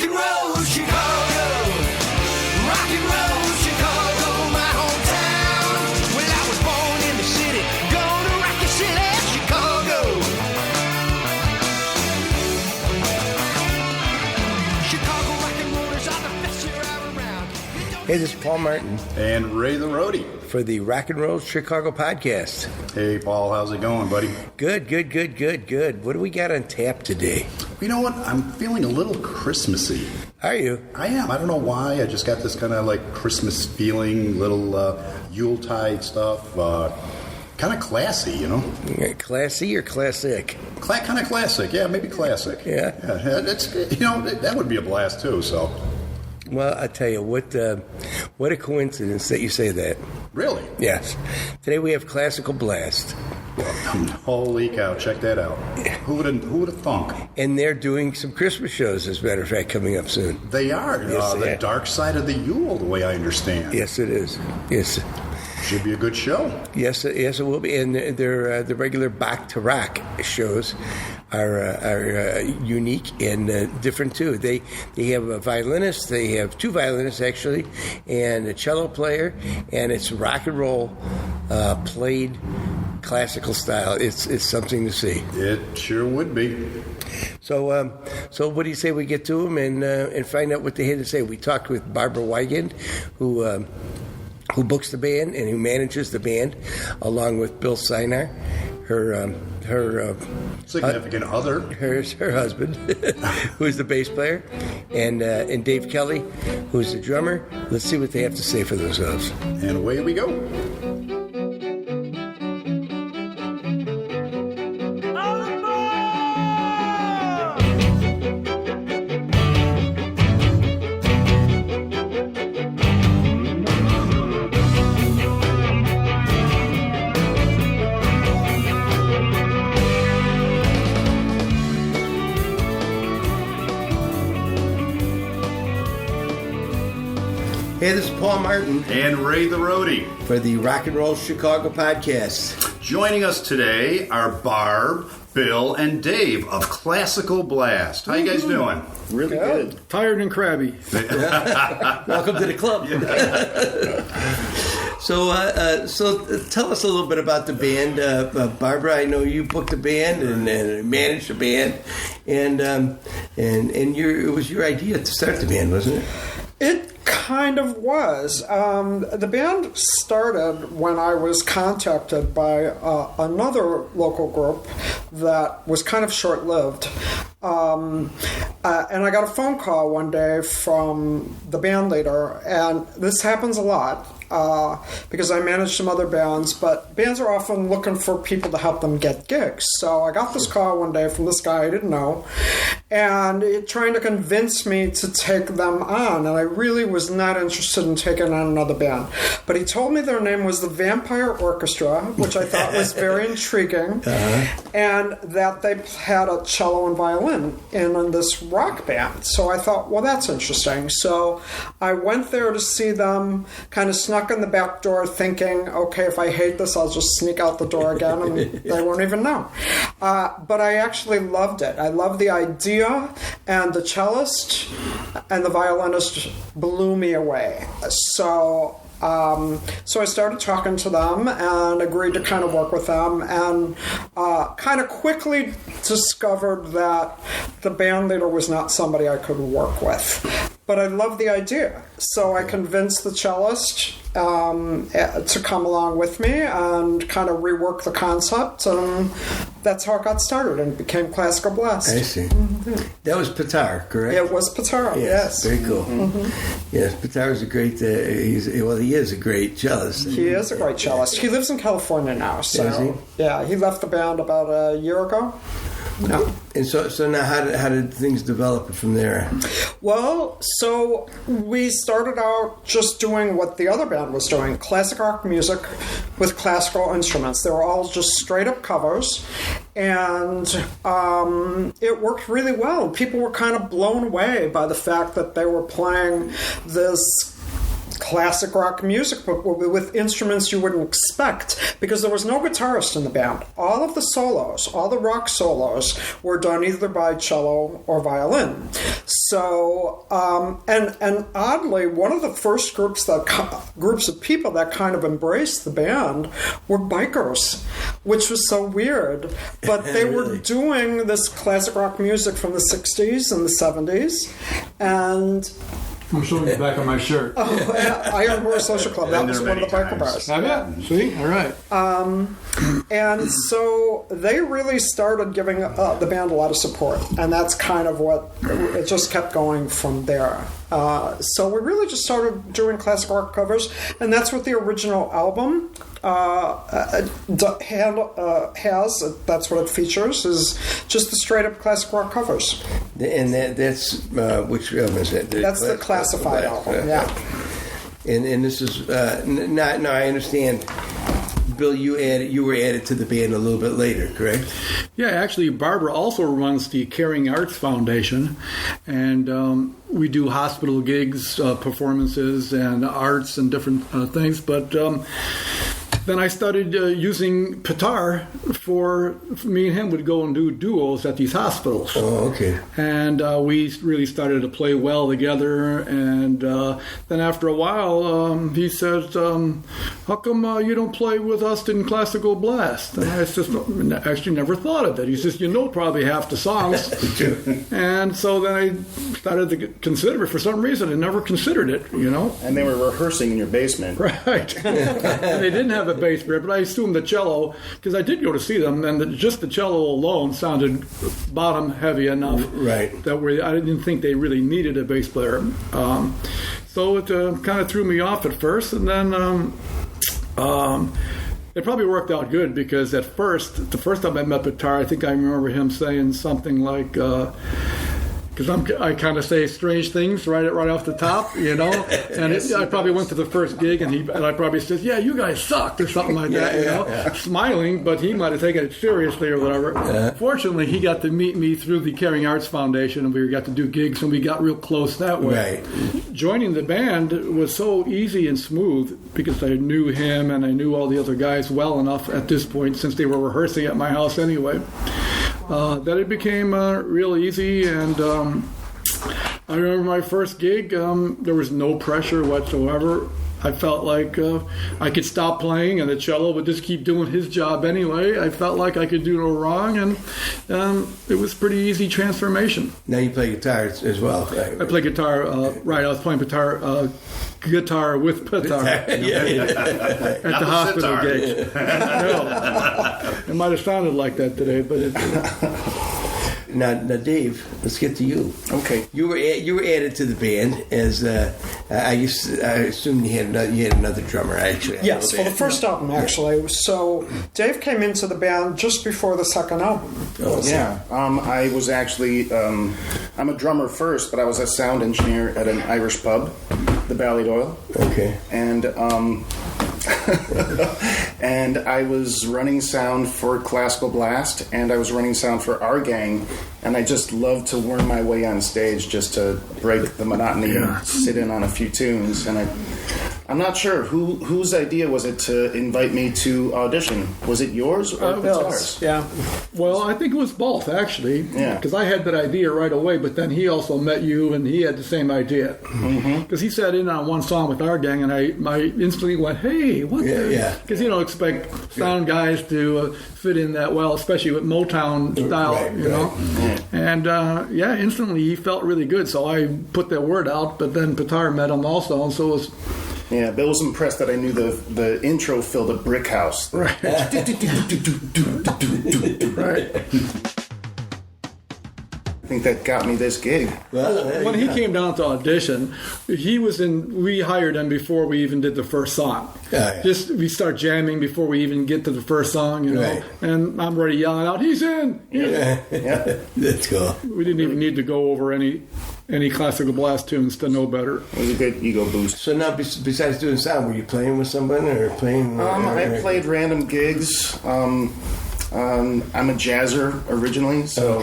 Rock and roll Chicago, rock and roll Chicago, my hometown. Well, I was born in the city, gonna rock your city, Chicago. Chicago rock and rollers are the best you're ever around. Hey, this is Paul Martin And Ray the Roadie. for the Rock and Roll Chicago podcast. Hey, Paul, how's it going, buddy? Good. What do we got on tap today? You know what? I'm feeling a little Christmassy. Are you? I am. I don't know why. I just got this kind of like Christmas feeling, little Yuletide stuff. Kind of classy, you know? Classy or classic? Kind of classic. Yeah, maybe classic. Yeah. That's, you know, that would be a blast, too, so. Well, I tell you, what a coincidence that you say that. Really? Yes. Today we have Classical Blast. Holy cow, check that out. Who would have thunk? And they're doing some Christmas shows, as a matter of fact, coming up soon. They are. Yes, they the are. dark side of the Yule, the way I understand. Yes, it is. Yes. Should be a good show. Yes, it will be. And their the regular Bach to Rock shows are unique and different too. They have a violinist. They have two violinists actually, and a cello player, and it's rock and roll played classical style. It's something to see. It sure would be. So what do you say we get to them and find out what they had to say? We talked with Barbara Weigand, who books the band and who manages the band, along with Bill Sinar, her Significant other. her husband, who's the bass player, and Dave Kelly, who's the drummer. Let's see what they have to say for themselves. And away we go. Hey, this is Paul Martin And Ray the Roadie. for the Rock and Roll Chicago podcast. Joining us today are Barb, Bill, and Dave of Classical Blast. How you guys doing? Really good. Tired and crabby. Welcome to the club. So tell us a little bit about the band, Barbara. I know you booked the band and managed the band, and it was your idea to start the band, wasn't it? It kind of was. The band started when I was contacted by another local group that was kind of short-lived. And I got a phone call one day from the band leader, and this happens a lot because I manage some other bands, but bands are often looking for people to help them get gigs. So I got this call one day from this guy I didn't know, and trying to convince me to take them on, and I really was not interested in taking on another band. But he told me their name was the Vampire Orchestra, which I thought was very intriguing, and that they had a cello and violin in this rock band. So I thought, well, that's interesting. So I went there to see them, kind of snuck in the back door thinking, okay, if I hate this, I'll just sneak out the door again and they won't even know. But I actually loved it. I loved the idea, and the cellist and the violinist blew me away. So I started talking to them and agreed to kind of work with them, and kind of quickly discovered that the band leader was not somebody I could work with. But I loved the idea. So I convinced the cellist to come along with me and kind of rework the concept, and that's how it got started and became Classical Blast. I see. That was Pitar, correct? It was Pitar, yes. Very cool. Yes, Pitar is a great. He is a great cellist. He is a great cellist. He lives in California now. So Is he? yeah, he left the band about a year ago. No. And so now, how did things develop from there? Well, so we started out just doing what the other band was doing, classic rock music with classical instruments. They were all just straight up covers, and it worked really well. People were kind of blown away by the fact that they were playing this classic rock music, but with instruments you wouldn't expect, because there was no guitarist in the band. All of the solos, all the rock solos, were done either by cello or violin. So, and oddly, one of the first groups of people that kind of embraced the band were bikers, which was so weird. But they were doing this classic rock music from the 60s and the 70s, and I'm showing the back of my shirt. Iron Horse Social Club. That was one of the biker bars. Have you? See? All right. And so they really started giving the band a lot of support, and that's kind of what it just kept going from there. So we really just started doing classic rock covers, and that's what the original album has. That's what it features, is just the straight up classic rock covers. And that's which album is that? That's the Classified album. Yeah. And this is not. No, I understand. Bill, you were added to the band a little bit later, correct? Yeah, actually, Barbara also runs the Caring Arts Foundation, and we do hospital gigs, performances, and arts and different things. But then I started using Pitar for me and him would go and do duos at these hospitals. Oh, okay. And we really started to play well together. And then after a while, he said, how come you don't play with us in Classical Blast? And I just actually never thought of that. He says, you know probably half the songs. And so then I started to consider it. For some reason, I never considered it, you know. And they were rehearsing in your basement. Right. And they didn't have a bass player, but I assumed the cello, because I did go to see them, and just the cello alone sounded bottom heavy enough. Right. That I didn't think they really needed a bass player. So it kind of threw me off at first, and then it probably worked out good, because the first time I met Pitar, I think I remember him saying something like, because I kind of say strange things right off the top, you know. And I probably went to the first gig, and I probably said, "Yeah, you guys sucked," or something like that, you know, smiling, but he might have taken it seriously or whatever. Fortunately, he got to meet me through the Caring Arts Foundation, and we got to do gigs, and we got real close that way. Right. Joining the band was so easy and smooth, because I knew him and I knew all the other guys well enough at this point, since they were rehearsing at my house anyway. That it became real easy, and I remember my first gig, there was no pressure whatsoever. I felt like I could stop playing and the cello would just keep doing his job anyway. I felt like I could do no wrong, and it was pretty easy transformation. Now you play guitar as well. I play guitar, right, I was playing guitar with Pitar at the hospital gig. It might have sounded like that today, but it... Now, Dave, let's get to you. Okay. You were added to the band as I assume you had another drummer, actually. Yes, for the first album, actually. So Dave came into the band just before the second album. Oh, yeah. I was actually I'm a drummer first, but I was a sound engineer at an Irish pub, the Ballydoyle. Okay. And and I was running sound for Classical Blast, and I was running sound for Our Gang, and I just loved to worm my way on stage just to break the monotony and sit in on a few tunes. And I'm not sure whose idea was it to invite me to audition. Was it yours or Pitar's? Yeah. Well, I think it was both, actually. Yeah. Because I had that idea right away, but then he also met you, and he had the same idea. Because he sat in on one song with Our Gang, and I instantly went, "Hey, what?" Yeah. Because you don't expect sound guys to fit in that well, especially with Motown style, you know. And instantly he felt really good. So I put that word out, but then Pitar met him also, and so it was. Yeah, Bill was impressed that I knew the intro filled a brick house. Right. Right. I think that got me this gig. Well, When he came down to audition, we hired him before we even did the first song. Yeah. Just we start jamming before we even get to the first song, you know. Right. And I'm already yelling out, "He's in!" Yeah. That's cool. We didn't even need to go over any Classical Blast tunes to know better. It was a good ego boost. So now, besides doing sound, were you playing with someone or playing? I played random gigs. I'm a jazzer originally, so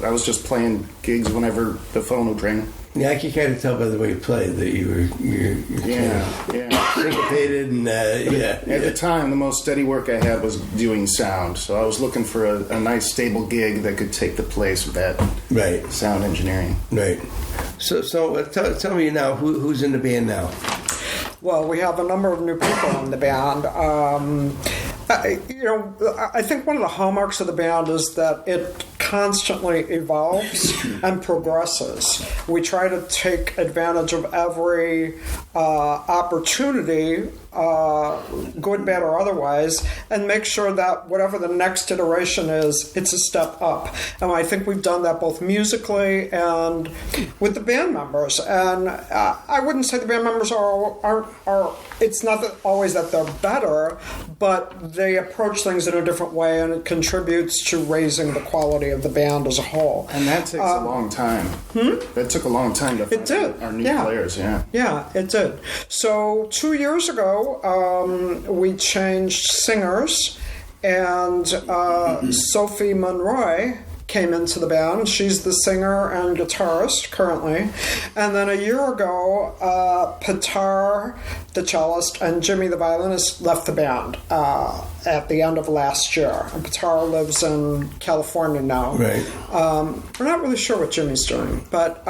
I was just playing gigs whenever the phone would ring. Yeah, I can kind of tell by the way you play that you're syncopated and At the time, the most steady work I had was doing sound, so I was looking for a nice stable gig that could take the place of that sound engineering. Right. So tell me now, who's in the band now? Well, we have a number of new people in the band. I think one of the hallmarks of the band is that it constantly evolves and progresses. We try to take advantage of every opportunity, good, bad, or otherwise, and make sure that whatever the next iteration is, it's a step up. And I think we've done that both musically and with the band members. And I wouldn't say the band members are it's not that always that they're better, but they approach things in a different way, and it contributes to raising the quality of the band as a whole. And that takes a long time. That took a long time to find our new players, Yeah, it did. So 2 years ago, we changed singers, and Sophie Monroy came into the band. She's the singer and guitarist currently. And then a year ago, Petar, the cellist, and Jimmy, the violinist, left the band at the end of last year. And Petar lives in California now. Right. We're not really sure what Jimmy's doing, but...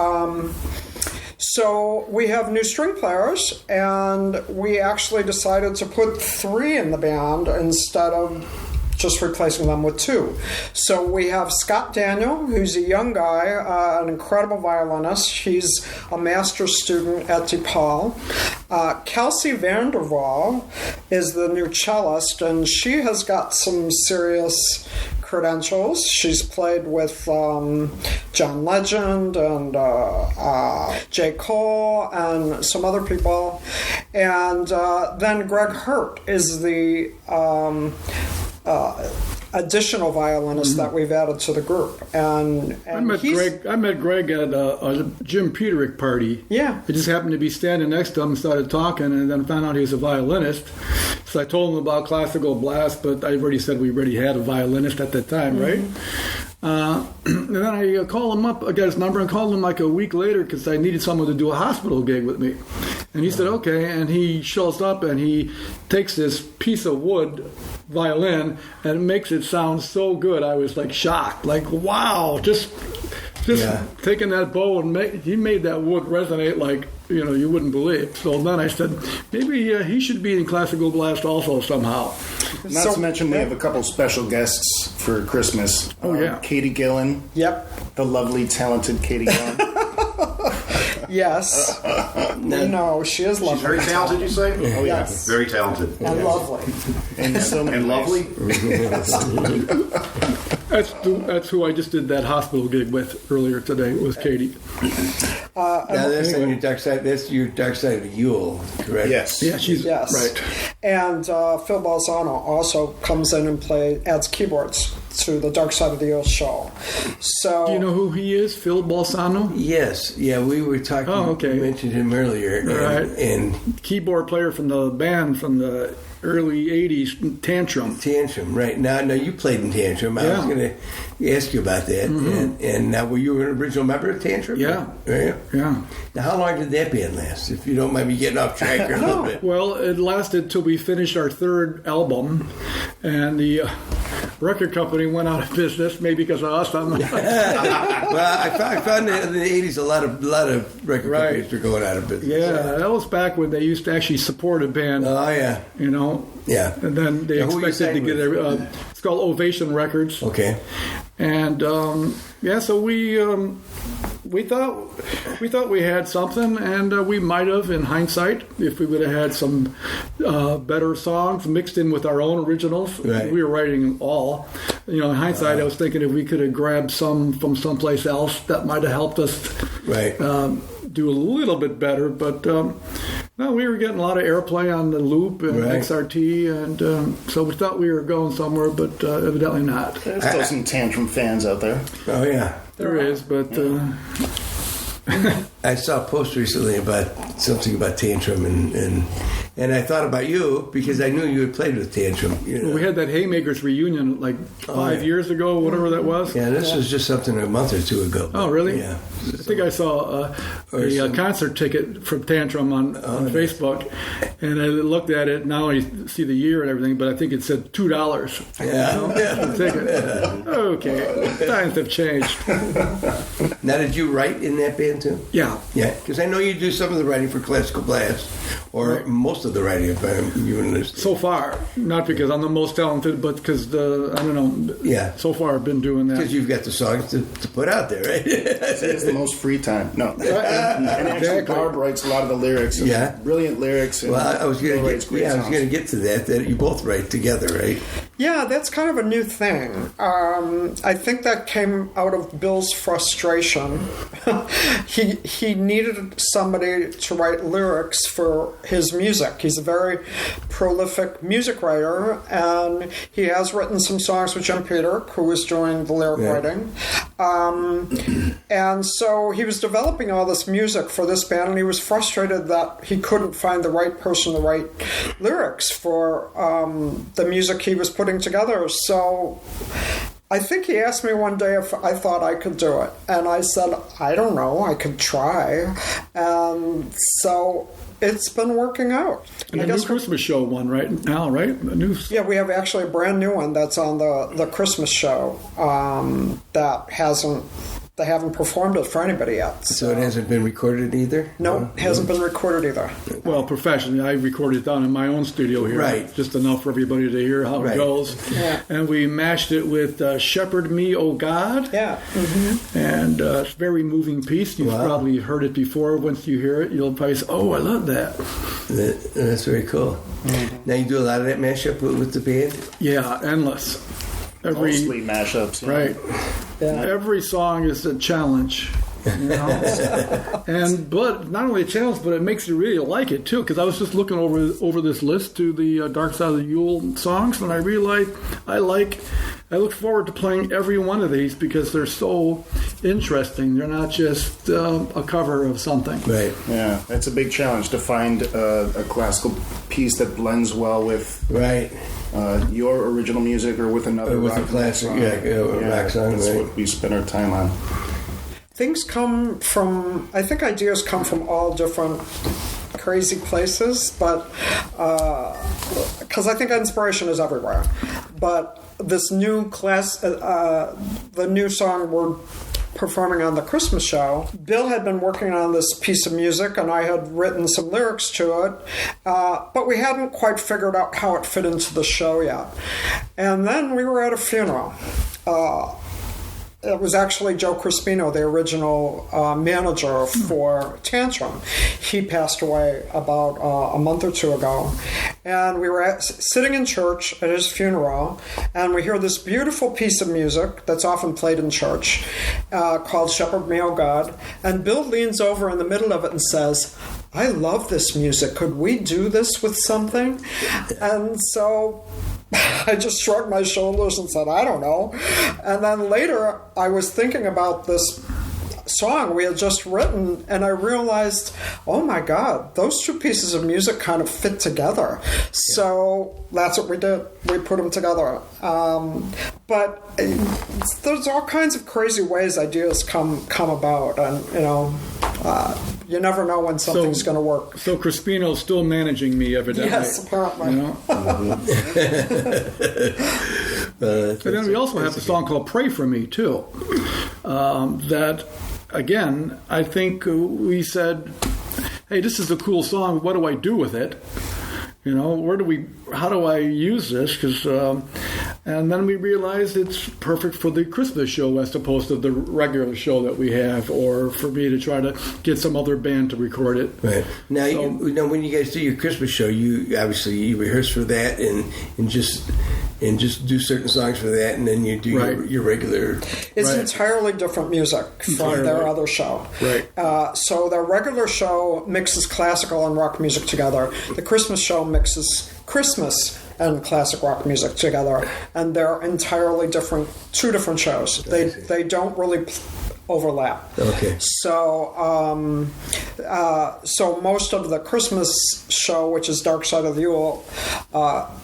So we have new string players, and we actually decided to put 3 in the band instead of just replacing them with 2. So we have Scott Daniel, who's a young guy, an incredible violinist. He's a master's student at DePaul. Kelsey Vanderwall is the new cellist, and she has got some serious credentials. She's played with John Legend and J. Cole and some other people. And then Greg Hurt is the additional violinist that we've added to the group. And I met Greg at a Jim Peterick party. Yeah. I just happened to be standing next to him and started talking, and then found out he was a violinist. So I told him about classical blast, but I already said we already had a violinist at that time, right? And then I called him up, I got his number, and called him like a week later because I needed someone to do a hospital gig with me. And he said, okay, and he shows up and he takes this piece of wood violin and makes it sound so good. I was like shocked, like, wow, just taking that bow and he made that wood resonate like, you wouldn't believe. So then I said, maybe he should be in Classical Blast also somehow. Not to mention we have a couple special guests for Christmas. Katie Gillan. Yep. The lovely, talented Katie Gillan. Yes. No, she is lovely. She's very talented, you say? Oh, yeah. Yes. Very talented. And lovely. And lovely? That's who I just did that hospital gig with earlier today, was Katie. Now that's on your dark side. That's your dark side of Yule, correct? Yes. Yeah, she's right. And Phil Balzano also comes in and adds keyboards to the Dark Side of the Yule show. So, do you know who he is, Phil Balzano? Yes. Yeah, we were talking. Oh, okay. You mentioned him earlier. Right. And keyboard player from the band from the early 80s, Tantrum. Right. Now you played in Tantrum. I was going to ask you about that. Mm-hmm. And now, were you an original member of Tantrum? Yeah. Yeah. Now, how long did that band last, if you don't mind me getting off track here a little bit? Well, it lasted till we finished our 3rd album, and the record company went out of business, maybe because of us. Well, I found that in the 80s a lot of record companies were going out of business. Yeah, that was back when they used to actually support a band. Oh, yeah. Yeah. And then they expected to get it's called Ovation Records. Okay. And so we thought we had something, and we might have, in hindsight, if we would have had some better songs mixed in with our own originals. Right. We were writing them all. In hindsight, I was thinking if we could have grabbed some from someplace else, that might have helped us do a little bit better. But no, we were getting a lot of airplay on the Loop and XRT, and so we thought we were going somewhere, but evidently not. There's still some Tantrum fans out there. Oh, yeah. There is, but I saw a post recently about something about Tantrum, and I thought about you because I knew you had played with Tantrum. You know? We had that Haymakers reunion like 5 years ago, whatever that was. Yeah, this was just something a month or two ago. Oh, really? Yeah. I think I saw a concert ticket from Tantrum on Facebook, and I looked at it. Now I see the year and everything, but I think it said $2. Yeah. The ticket. Okay, times have changed. Now, did you write in that band too? Yeah. Yeah, because I know you do some of the writing for Classical Blast, or most of the writing. If you understand. So far, not because I'm the most talented, but because I don't know. Yeah. So far, I've been doing that. Because you've got the songs to put out there, right? He has the most free time. No. And actually, Barb writes a lot of the lyrics. Yeah. Brilliant lyrics. And Well, I was going Bill writes to great get. Yeah, I was songs. going to get to that you both write together, right? Yeah, that's kind of a new thing. I think that came out of Bill's frustration. He needed somebody to write lyrics for his music. He's a very prolific music writer, and he has written some songs with Jim Peter, who is doing the lyric writing. And so he was developing all this music for this band, and he was frustrated that he couldn't find the right person to write lyrics for the music he was putting together. So I think he asked me one day if I thought I could do it. And I said, I don't know, I could try. And so it's been working out. And the new Christmas show one right now, right? Yeah, we have actually a brand new one that's on the Christmas show that they haven't performed it for anybody yet. So it hasn't been recorded either? No, it hasn't been recorded either. Well, professionally, I recorded it down in my own studio here. Right. Just enough for everybody to hear how it goes. Yeah. And we mashed it with Shepherd Me, O God. Yeah. Mm-hmm. And it's a very moving piece. You've probably heard it before. Once you hear it, you'll probably say, oh, I love that. That's very cool. Mm-hmm. Now you do a lot of that mashup with the band? Yeah, endless. Mostly mashups. you know. Right. Yeah. Every song is a challenge. You know? But not only a challenge, but it makes you really like it too. Because I was just looking over this list to the Dark Side of the Yule songs, and I realized I look forward to playing every one of these because they're so interesting. They're not just a cover of something. Right. Yeah, it's a big challenge to find a classical piece that blends well with your original music or with another with rock a classic song. rock song. That's Right. what we spend our time on. Things come from, I think ideas come from all different crazy places, but because I think inspiration is everywhere. But this new the new song we're performing on the Christmas show, Bill had been working on this piece of music and I had written some lyrics to it, but we hadn't quite figured out how it fit into the show yet. And then we were at a funeral. It was actually Joe Crispino, the original manager for Tantrum. He passed away about a month or two ago. And we were sitting in church at his funeral, and we hear this beautiful piece of music that's often played in church called Shepherd Me, O God. And Bill leans over in the middle of it and says, I love this music. Could we do this with something? And so I just shrugged my shoulders and said, I don't know. And then later, I was thinking about this song we had just written, and I realized, oh my God, those two pieces of music kind of fit together. So that's what we did. We put them together. But there's all kinds of crazy ways ideas come about, and you never know when something's going to work. So Crispino's still managing me, evidently. Yes, apparently. You know? And then we also have the song called Pray For Me, too. That, again, I think we said, hey, this is a cool song. What do I do with it? You know, how do I use this? And then we realized it's perfect for the Christmas show as opposed to the regular show that we have, or for me to try to get some other band to record it. Right. Now, when you guys do your Christmas show, you obviously rehearse for that and just do certain songs for that, and then you do your regular. It's entirely different music from their other show. Right. So their regular show mixes classical and rock music together. The Christmas show mixes Christmas and classic rock music together, and they're entirely different, two different shows. They don't really overlap. Okay. So, so most of the Christmas show, which is Dark Side of the Yule,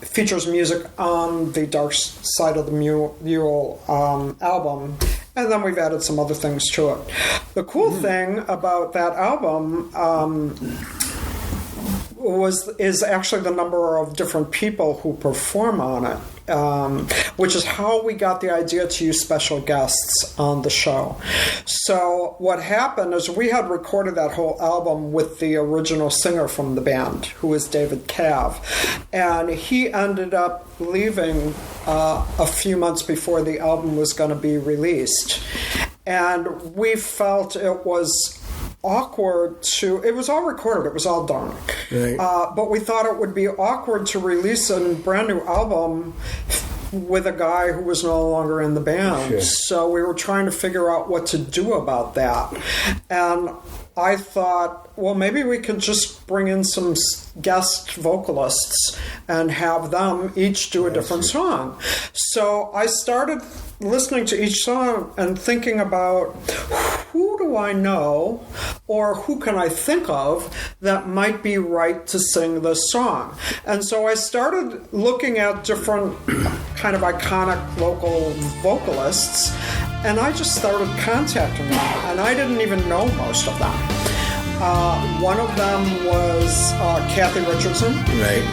features music on the Dark Side of the Yule album, and then we've added some other things to it. The cool thing about that album is actually the number of different people who perform on it, which is how we got the idea to use special guests on the show. So what happened is we had recorded that whole album with the original singer from the band, who is David Cav, and he ended up leaving a few months before the album was going to be released. And we felt it was awkward it was all recorded, it was all done. Right. But we thought it would be awkward to release a brand new album with a guy who was no longer in the band. Sure. So we were trying to figure out what to do about that. And I thought, well, maybe we could just bring in some guest vocalists and have them each do a different song. So I started listening to each song and thinking about who do I know or who can I think of that might be right to sing this song. And so I started looking at different kind of iconic local vocalists, and I just started contacting them, and I didn't even know most of them. One of them was Kathy Richardson. Right.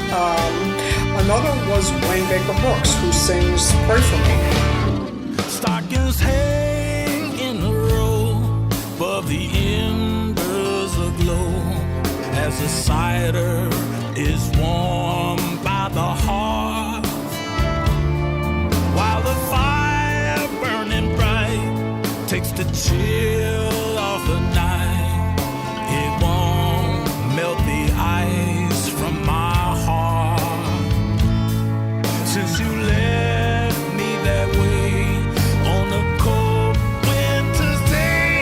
Another was Wayne Baker Brooks, who sings Pray For Me. Stockings hang in a row above the embers aglow as the cider is warmed by the hearth, while the fire burning bright takes the chill off the night. It won't melt the ice from my heart since you left me that way. On a cold winter's day,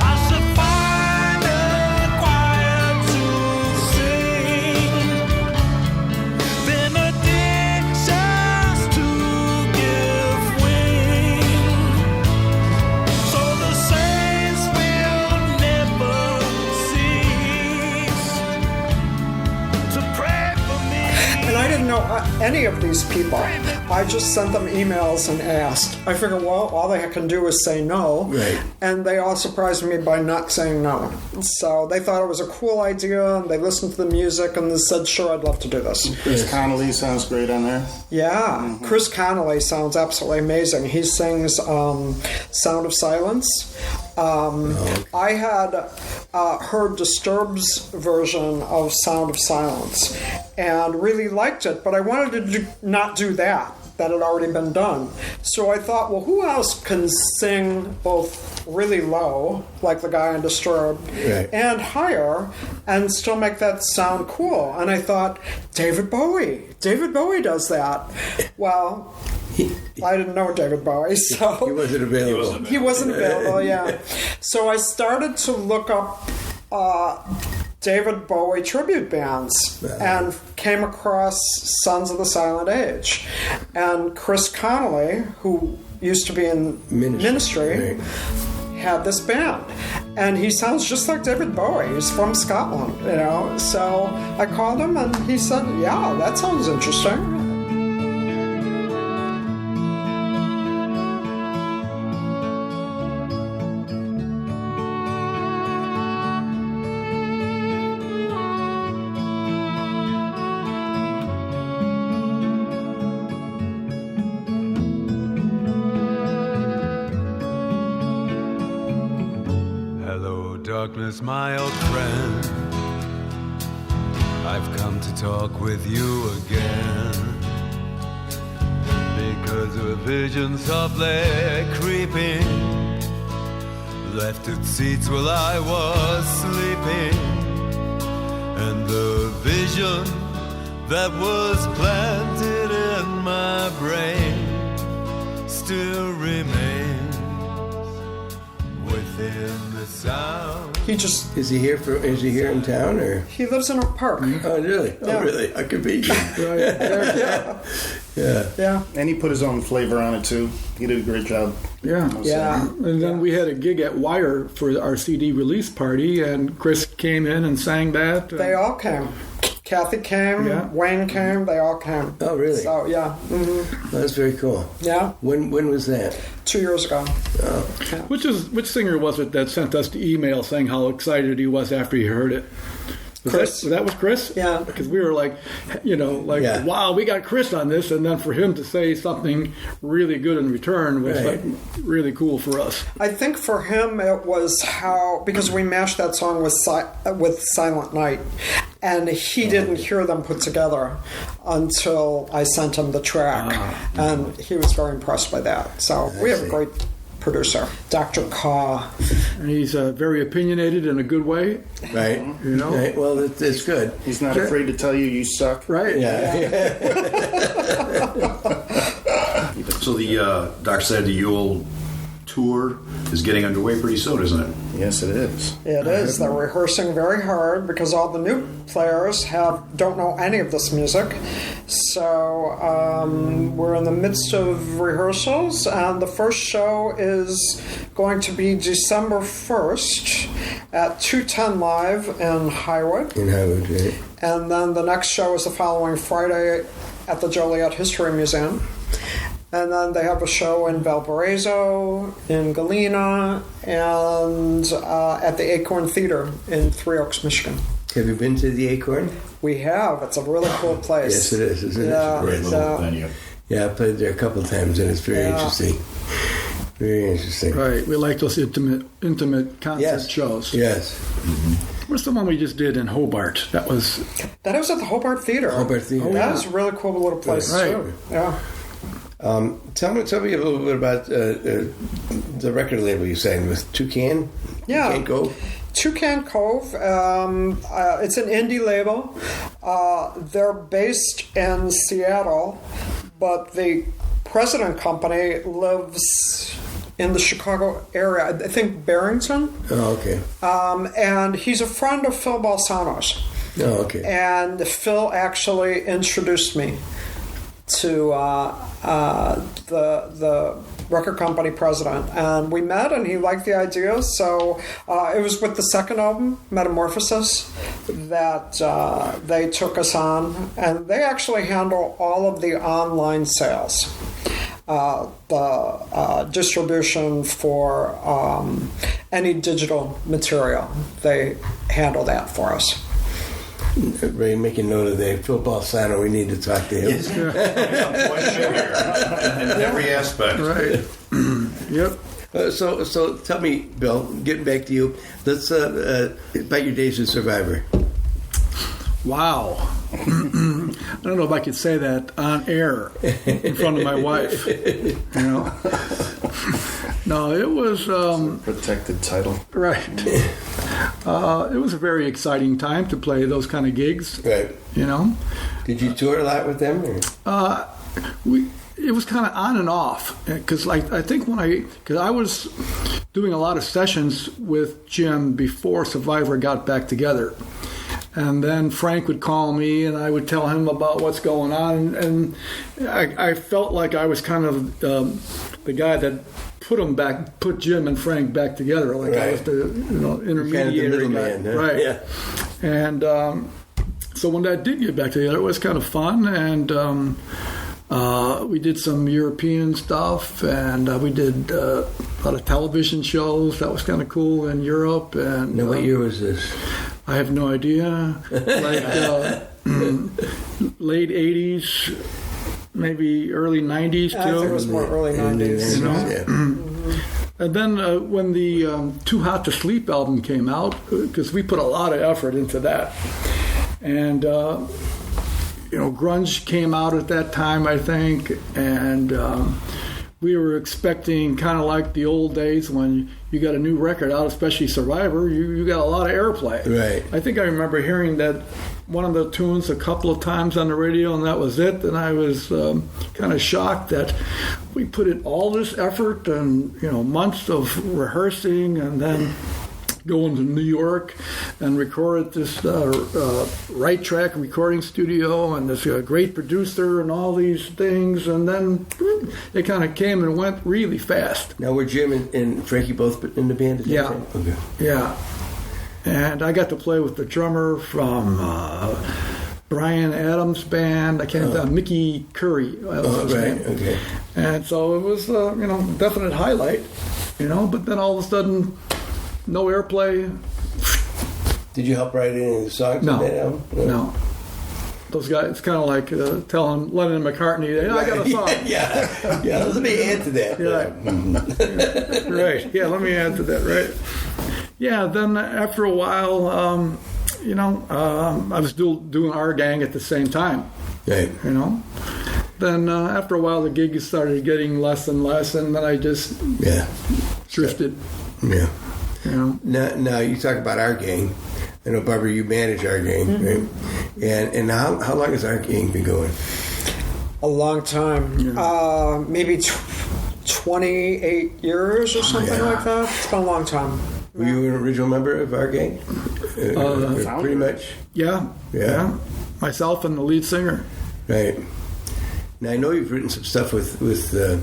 I should find a choir to sing benedictions to give wing, so the saints will never cease to pray for me. And I didn't know any of these people. I just sent them emails and asked. I figured, well, all they can do is say no. Right. And they all surprised me by not saying no. So they thought it was a cool idea, and they listened to the music and they said, sure, I'd love to do this. Chris Connolly sounds great on there. Yeah, Chris Connolly sounds absolutely amazing. He sings Sound of Silence. I had heard Disturbed's version of Sound of Silence and really liked it, but I wanted to not do that had already been done. So I thought, well, who else can sing both really low, like the guy on Disturbed, right, and higher, and still make that sound cool? And I thought, David Bowie. David Bowie does that. Well, I didn't know David Bowie, so... He wasn't available. He wasn't available, yeah. So I started to look up David Bowie tribute bands and came across Sons of the Silent Age. And Chris Connolly, who used to be in Ministry, had this band. And he sounds just like David Bowie. He's from Scotland, you know. So I called him and he said, yeah, that sounds interesting. Darkness, my old friend, I've come to talk with you again, because a vision softly creeping left its seats while I was sleeping, and the vision that was planted in my brain still remains within the sound. Is he here in town, or he lives in a park? Oh, really? Yeah. Oh, really? I could be. Right. Yeah. Yeah. And he put his own flavor on it too. He did a great job. Yeah. Yeah. And then we had a gig at Wire for our CD release party, and Chris came in and sang that. They all came. Kathy came, Yeah. Wayne came, they all came. Oh, really? So, yeah. That's very cool. Yeah. When was that? 2 years ago. Which singer was it that sent us the email saying how excited he was after he heard it? Chris. That was Chris? Yeah. Because we were like, Yeah. wow, we got Chris on this. And then for him to say something really good in return was Right. like really cool for us. I think for him it was because we mashed that song with Silent Night, and he didn't hear them put together until I sent him the track, and he was very impressed by that. So we have a great producer, Dr. Kaw. And he's very opinionated in a good way. Right. You know? Right. Well, it's good. He's not afraid to tell you suck. Right? Yeah. So the Doc said the Yule tour is getting underway pretty soon, isn't it? Yes, it is. It is. They're rehearsing very hard because all the new players don't know any of this music. So we're in the midst of rehearsals, and the first show is going to be December 1st at 210 Live in Highwood. In Highwood, right? And then the next show is the following Friday at the Joliet History Museum. And then they have a show in Valparaiso, in Galena, and at the Acorn Theater in Three Oaks, Michigan. Have you been to the Acorn? We have. It's a really cool place. Yes, it is. Isn't Yeah. it? Great little venue. Yeah, I played there a couple of times, and it's very Yeah. interesting. Very interesting. Right. We like those intimate concert Yes. shows. Yes. What's the one we just did in Hobart? That was That was at the Hobart Theater. Hobart Theater. That was a really cool little place, Right. too. Yeah. Tell me a little bit about the record label you signed with Toucan. Yeah. Toucan Cove. Toucan Cove. It's an indie label. They're based in Seattle, but the president company lives in the Chicago area. I think Barrington. Oh, okay. And he's a friend of Phil Balsano's. Oh, okay. And Phil actually introduced me to the record company president, and we met, and he liked the idea. So it was with the second album, Metamorphosis, that they took us on, and they actually handle all of the online sales. The distribution for any digital material, they handle that for us. Ray, making note of that. Phil Balsano, we need to talk to him. In every aspect. right. Yep. So tell me, Bill, getting back to you, let's about your days as Survivor. Wow. I don't know if I could say that on air in front of my wife. You know. No, it was Protected title. right. It was a very exciting time to play those kind of gigs. Right. You know. Did you tour a lot with them? Or? It was kind of on and off because I think because I was doing a lot of sessions with Jim before Survivor got back together. And then Frank would call me, and I would tell him about what's going on. And I felt like I was kind of the guy that put Jim and Frank back together. Like I was the intermediary guy, huh? right? Yeah. And so when that did get back together, it was kind of fun. And we did some European stuff, and we did a lot of television shows. That was kind of cool in Europe. And Now, what year was this? I have no idea. Like late 80s, maybe early 90s, I think it was too. more early 90s. You know? Yeah. And then when the Too Hot to Sleep album came out, because we put a lot of effort into that. And, grunge came out at that time, I think. And we were expecting kind of like the old days when you got a new record out, especially Survivor, you got a lot of airplay. Right. I think I remember hearing that one of the tunes a couple of times on the radio, and that was it. And I was kind of shocked that we put in all this effort and months of rehearsing, and then go into New York and record at this Right Track recording studio, and this great producer and all these things, and then it kind of came and went really fast. Now, were Jim and Frankie both in the band at that Yeah. time? Okay. Yeah. And I got to play with the drummer from Brian Adams' band. I can't Mickey Curry. That was his right. name. Okay. And so it was, definite highlight, But then all of a sudden, no airplay. Did you help write any of the songs on that album? No. Those guys, it's kind of like telling Lennon and McCartney, hey, I got a song. Yeah. Let me add to that. Yeah. Right. Yeah, let me add to that, right? Yeah, then after a while, I was doing Our Gang at the same time, Right. Then after a while, the gigs started getting less and less, and then I just drifted, Yeah. Now you talk about Our Gang. I know, Barbara, you manage Our Gang, right? And how long has Our Gang been going? A long time. Maybe 28 years or something like that. It's been a long time. Were you an original member of Our Gang? Pretty much. Yeah. Myself and the lead singer, Right. Now, I know you've written some stuff with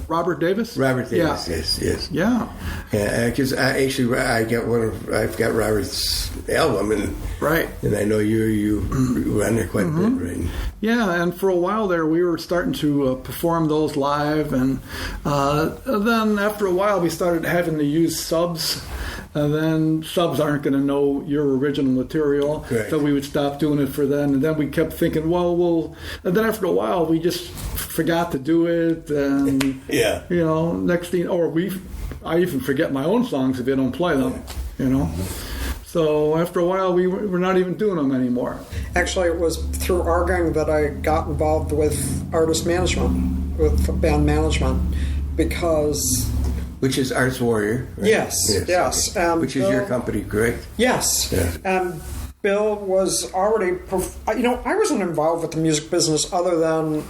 Robert Davis. Robert Davis. Yes. Yeah. Because I've got Robert's album, and Right. and I know you were on there quite a bit, right? Yeah, and for a while there, we were starting to perform those live, and then after a while, we started having to use subs, and then subs aren't going to know your original material, Correct. so we would stop doing it for them, and then we kept thinking, and then after a while, we just forgot to do it, and Yeah. next thing, I even forget my own songs if I don't play them, So after a while, we're not even doing them anymore. Actually, it was through Our Gang that I got involved with artist management, with band management, because... Which is Arts Warrior. Right? Yes. Which is your company, correct? Yes. Yeah. And Bill was already, I wasn't involved with the music business other than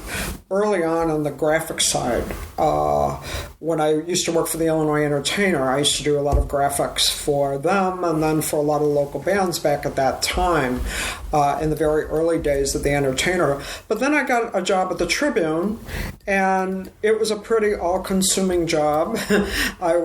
early on the graphic side. When I used to work for the Illinois Entertainer, I used to do a lot of graphics for them and then for a lot of local bands back at that time in the very early days of the Entertainer. But then I got a job at the Tribune, and it was a pretty all-consuming job. I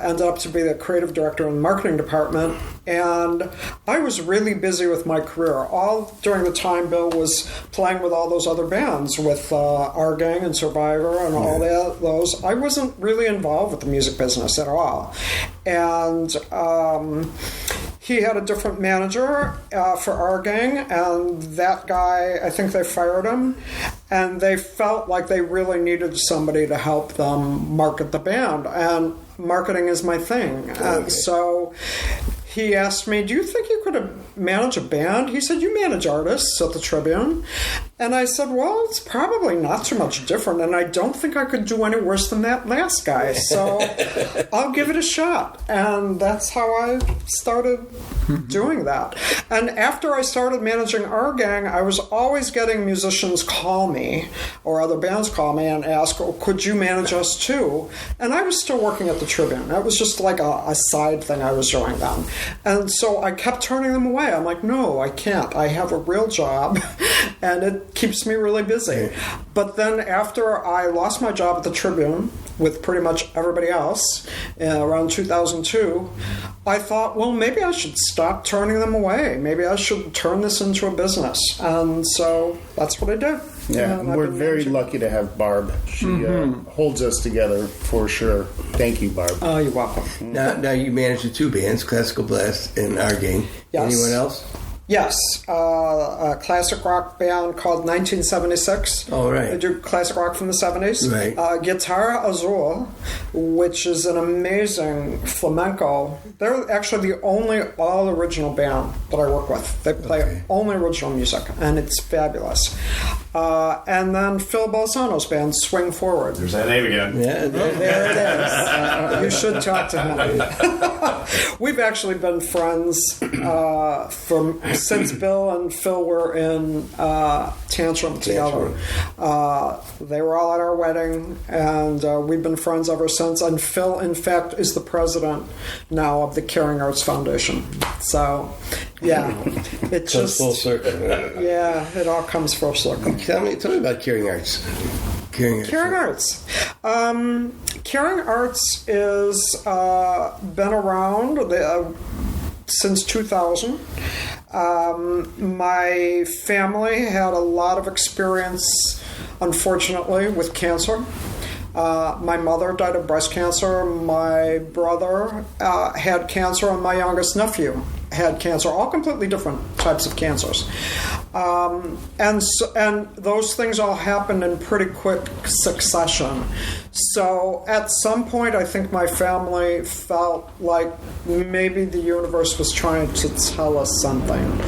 ended up to be the creative director in the marketing department, and I was really busy with my career. All during the time Bill was playing with all those other bands, with Our Gang and Survivor and all those. I wasn't really involved with the music business at all. And he had a different manager for Our Gang, and that guy, I think they fired him, and they felt like they really needed somebody to help them market the band, and marketing is my thing. And so he asked me, do you think you could manage a band? He said, you manage artists at the Tribune. And I said, well, it's probably not too much different, and I don't think I could do any worse than that last guy. So I'll give it a shot. And that's how I started doing that. And after I started managing Our Gang, I was always getting musicians call me, or other bands call me and ask, oh, could you manage us too? And I was still working at the Tribune. That was just like a side thing I was doing then. And so I kept turning them away. I'm like, no, I can't. I have a real job, and it keeps me really busy. But then after I lost my job at the Tribune with pretty much everybody else around 2002, I thought, well, maybe I should stop turning them away. Maybe I should turn this into a business. And so that's what I did. Yeah, and we're very lucky to have Barb. She holds us together for sure. Thank you, Barb. Oh, you're welcome. Now you manage the two bands, Classical Blast and Our Gang. Yes. Anyone else? Yes, a classic rock band called 1976. Oh, right. They do classic rock from the 70s. Right. Guitarra Azul, which is an amazing flamenco. They're actually the only all-original band that I work with. They play only original music, and it's fabulous. and then Phil Balsano's band, Swing Forward. There's that name again. Yeah, There it is. You should talk to him. We've actually been friends since Bill and Phil were in Tantrum together. They were all at our wedding, and we've been friends ever since. And Phil, in fact, is the president now of the Caring Arts Foundation. So, yeah, it Comes just full circle. yeah, it all comes full circle. Tell me about Caring Arts. Caring Arts. Caring Arts is been around since 2000. My family had a lot of experience, unfortunately, with cancer. My mother died of breast cancer. My brother had cancer, and my youngest nephew had cancer. All completely different types of cancers, and those things all happened in pretty quick succession. So at some point, I think my family felt like maybe the universe was trying to tell us something,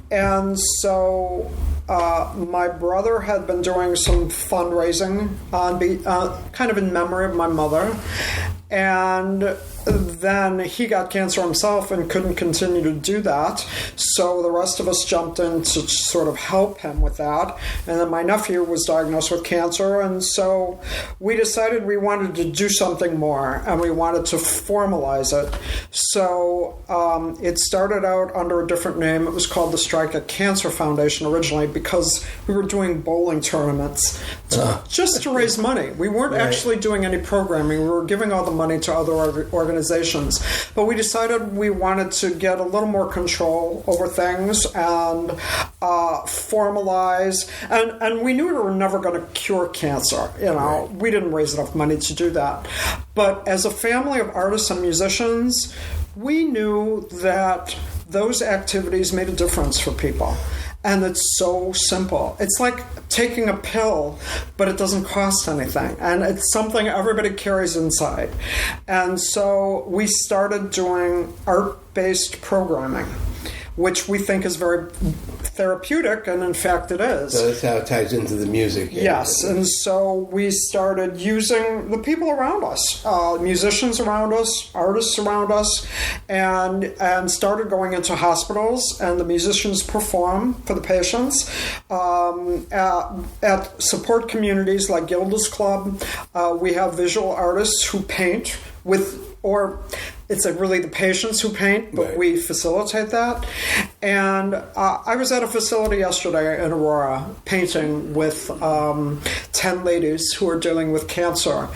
and so. My brother had been doing some fundraising kind of in memory of my mother, and then he got cancer himself and couldn't continue to do that. So the rest of us jumped in to sort of help him with that. And then my nephew was diagnosed with cancer, and so we decided we wanted to do something more, and we wanted to formalize it. So it started out under a different name. It was called the Strike at Cancer Foundation originally, because we were doing bowling tournaments just to raise money. We weren't actually doing any programming. We were giving all the money to other organizations. But we decided we wanted to get a little more control over things and formalize. And we knew we were never going to cure cancer. We didn't raise enough money to do that. But as a family of artists and musicians, we knew that those activities made a difference for people. And it's so simple. It's like taking a pill, but it doesn't cost anything. And it's something everybody carries inside. And so we started doing art-based programming, which we think is very therapeutic, and in fact it is. So that's how it ties into the music. Yes, and so we started using the people around us, musicians around us, artists around us, and started going into hospitals, and the musicians perform for the patients at support communities like Gilda's Club. We have visual artists who paint it's really the patients who paint, but we facilitate that. And I was at a facility yesterday in Aurora painting with 10 ladies who are dealing with cancer.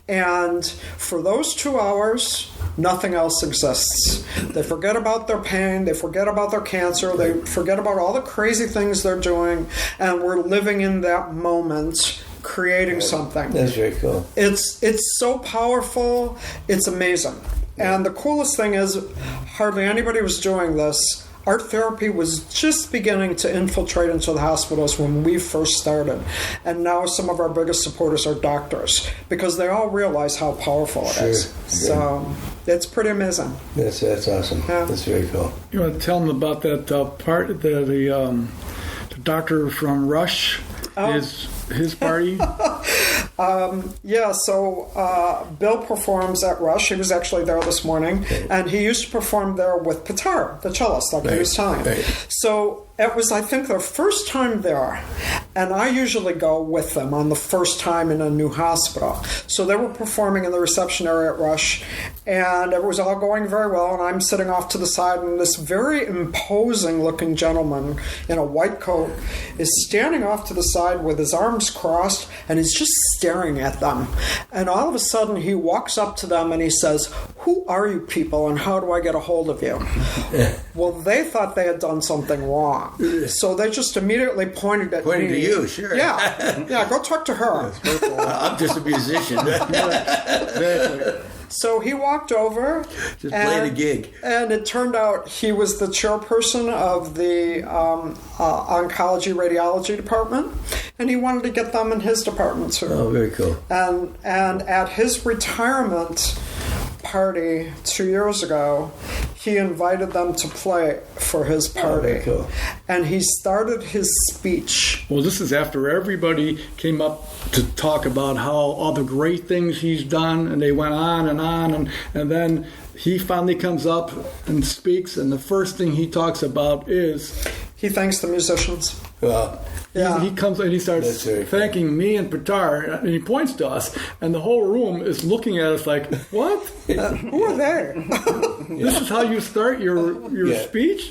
And for those 2 hours, nothing else exists. They forget about their pain, they forget about their cancer, they forget about all the crazy things they're doing, and we're living in that moment, creating something. That's very cool. It's so powerful. It's amazing. And the coolest thing is, hardly anybody was doing this. Art therapy was just beginning to infiltrate into the hospitals when we first started. And now some of our biggest supporters are doctors, because they all realize how powerful it is. So it's pretty amazing. That's awesome. Yeah. That's very cool. You want to tell them about that part, the doctor from Rush, his party? So Bill performs at Rush. He was actually there this morning, and he used to perform there with Petar, the cellist, like he was telling. So it was, I think, their first time there, and I usually go with them on the first time in a new hospital. So they were performing in the reception area at Rush, and it was all going very well, and I'm sitting off to the side, and this very imposing-looking gentleman in a white coat is standing off to the side with his arms crossed, and he's just staring at them. And all of a sudden, he walks up to them, and he says, "Who are you people, and how do I get a hold of you?" Well, they thought they had done something wrong. So they just immediately pointed at me. Pointed to you, sure. Yeah, go talk to her. I'm just a musician. So he walked over. Just playing a gig. And it turned out he was the chairperson of the oncology radiology department, and he wanted to get them in his department too. Oh, very cool. And at his retirement party 2 years ago. He invited them to play for his party. very cool. And he started his speech. Well, this is after everybody came up to talk about how all the great things he's done, and they went on, and then he finally comes up and speaks, and the first thing he talks about is He thanks the musicians. Well, Yeah. he comes and he starts That's very thanking me and Petar, and he points to us, and the whole room is looking at us like, what? Who are they? This is how you start your Yeah. speech?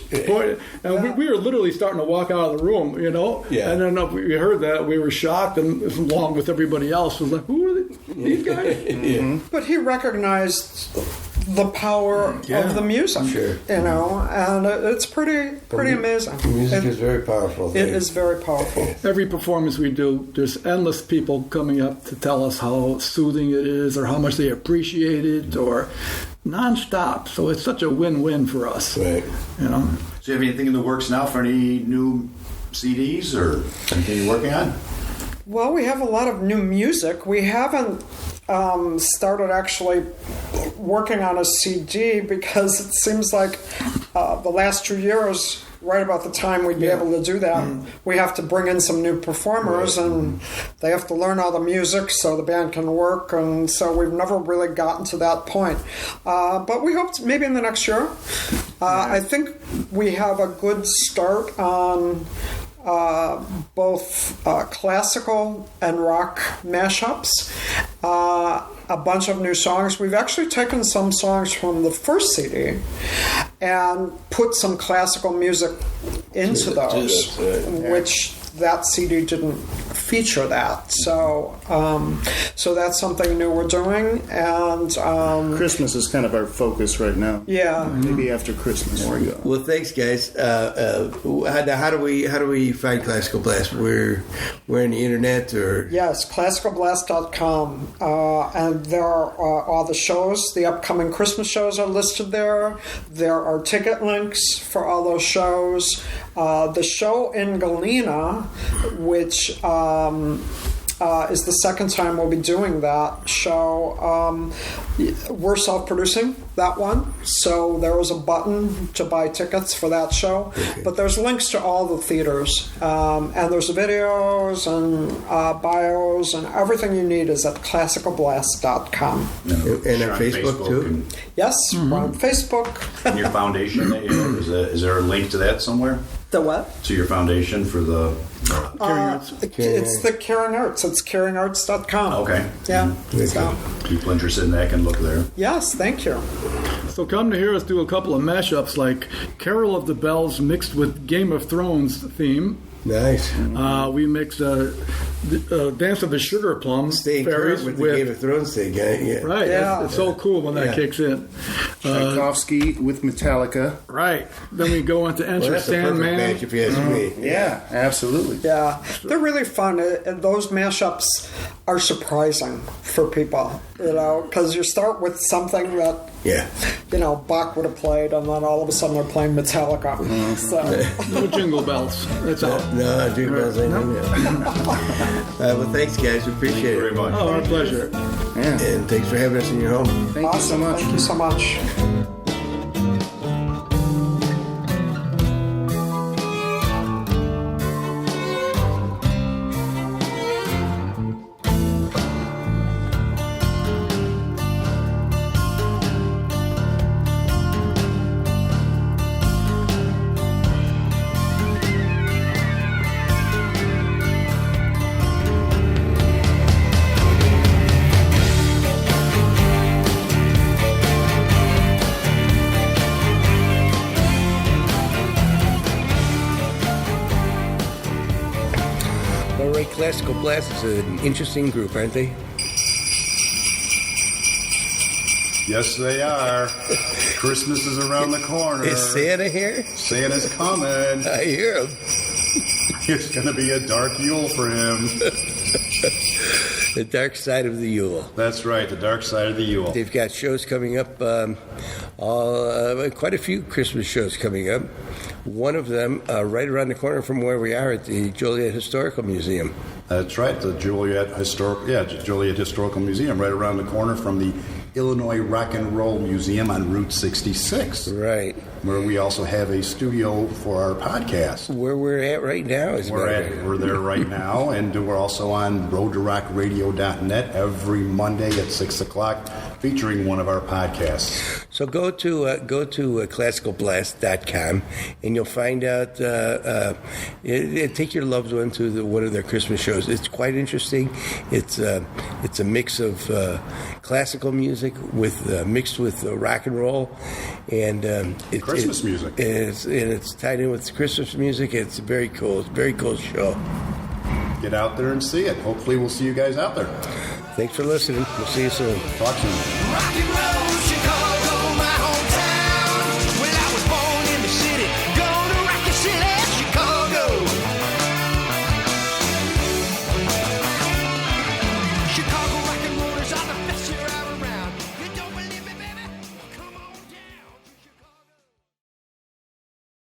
And we were literally starting to walk out of the room, you know? Yeah. And then we heard that, we were shocked, and along with everybody else, was like, who are these guys? But he recognized the power Yeah, of the music, sure. you know, and it's pretty amazing. music It- is very powerful. It thing. is very powerful. Every performance we do, there's endless people coming up to tell us how soothing it is, or how much they appreciate it, or nonstop. So it's such a win-win for us, Right. you know? So you have anything in the works now for any new CDs or anything you're working on? Well, we have a lot of new music. We haven't started actually working on a CD because it seems like the last 2 years, right about the time we'd be able to do that, we have to bring in some new performers and they have to learn all the music so the band can work. And so we've never really gotten to that point. But we hope maybe in the next year. I think we have a good start on both classical and rock mashups, a bunch of new songs. We've actually taken some songs from the first CD and put some classical music into those, which that CD didn't feature that. So that's something new we're doing. And Christmas is kind of our focus right now. yeah. Maybe after Christmas. There we go. Well, thanks, guys. How do we find Classical Blast? We're on the internet, or Yes, classicalblast.com. And there are all the shows. The upcoming Christmas shows are listed there. There are ticket links for all those shows. The show in Galena, which is the second time we'll be doing that show. We're self-producing that one, so there was a button to buy tickets for that show. But there's links to all the theaters, and there's videos and bios, and everything you need is at classicalblast.com. and Sure, on Facebook too. And, Yes, we're on Facebook. and your foundation, is there a link to that somewhere? The what? To your foundation for the... It's the Caring Arts. It's caringarts.com. Okay. Yeah. So, People interested in that can look there. yes, thank you. So come to hear us do a couple of mashups like Carol of the Bells mixed with Game of Thrones theme. Nice. We mix Dance of the Sugar Plum Staying fairies current with the Game of Thrones thing, yeah. right. Yeah. It's so cool when that Yeah. kicks in. Tchaikovsky with Metallica. Right. Then we go into Well, Enter that's a perfect Sandman. match if you ask me. Yeah, absolutely. Yeah, they're really fun. And those mashups are surprising for people, you know, because you start with something that, Yeah. you know, Bach would have played, and then all of a sudden they're playing Metallica. So, No Jingle Bells. That's all. No, I do bells ain't in there. Well, thanks, guys. We appreciate Very it. much. Oh, our pleasure. Yeah. And thanks for having us in your home. Thank you so awesome. much. Thank you so much. All right, Classical Blast is an interesting group, aren't they? Yes, they are. Christmas is around the corner. Is Santa here? Santa's coming. I hear him. It's going to be a dark Yule for him. The dark side of the Yule. That's right, the dark side of the Yule. They've got shows coming up, quite a few Christmas shows coming up. One of them right around the corner from where we are at the Joliet Historical Museum. That's right, the Joliet Historical Museum, right around the corner from the Illinois Rock and Roll Museum on Route 66. Right. Where we also have a studio for our podcast. Where we're at right now is We're there right now, and we're also on roadtorockradio.net every Monday at 6 o'clock, featuring one of our podcasts. So go to classicalblast.com, and you'll find out. Take your loved one to one of their Christmas shows. It's quite interesting. It's a mix of classical music with mixed with rock and roll, and Christmas music. It's tied in with Christmas music. It's very cool. It's a very cool show. Get out there and see it. Hopefully, we'll see you guys out there. Thanks for listening. We'll see you soon. Talk soon. Rock and roll, Chicago.